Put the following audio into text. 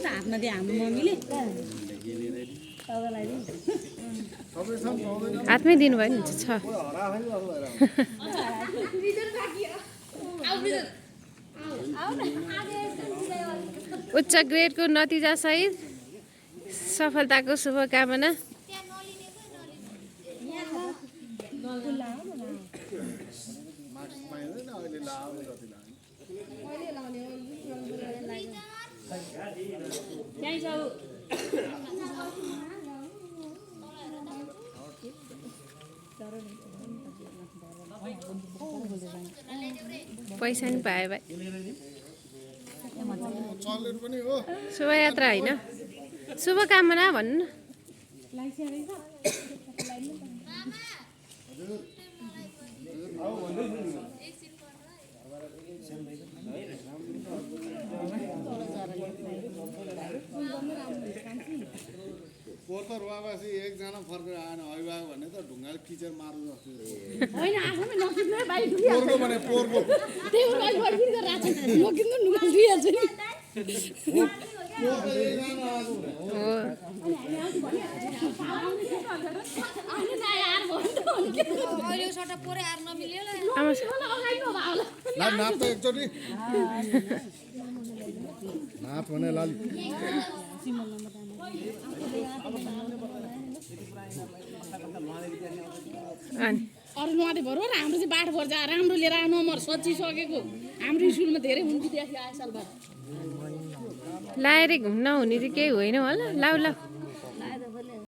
हातमा दिए हाम्रो मम्मीले हातमै दिनुभयो नि छ उच्च ग्रेडको नतिजा सहित सफलताको शुभकामना। पैसा नि पायो भाइ शोभायात्रा होइन शुभकामना भन्नु न। पोतर बाबासी एकजना फर्केर आएन अभिभावक भन्ने त ढुङ्गाले किचेर मार्नु जस्तो होइन आफैमा नकिन्नु भाइ पोरको भने पोरको त्यही भएर अहिले बढी गरिरहेको छ नकिन्नु ढुङ्गा दुइहाल्छ नि नाप त एकचोटि नाप भने लाली अरू नआटे भएर हाम्रो चाहिँ बाटो भएर जा राम्रो लिएर नम्बर सोचिसकेको हाम्रो स्कुलमा धेरै हुन्थ्यो त्यहाँ आए साल बाद लाएर घुम्न हुने चाहिँ केही होइन होला लाउ लाउ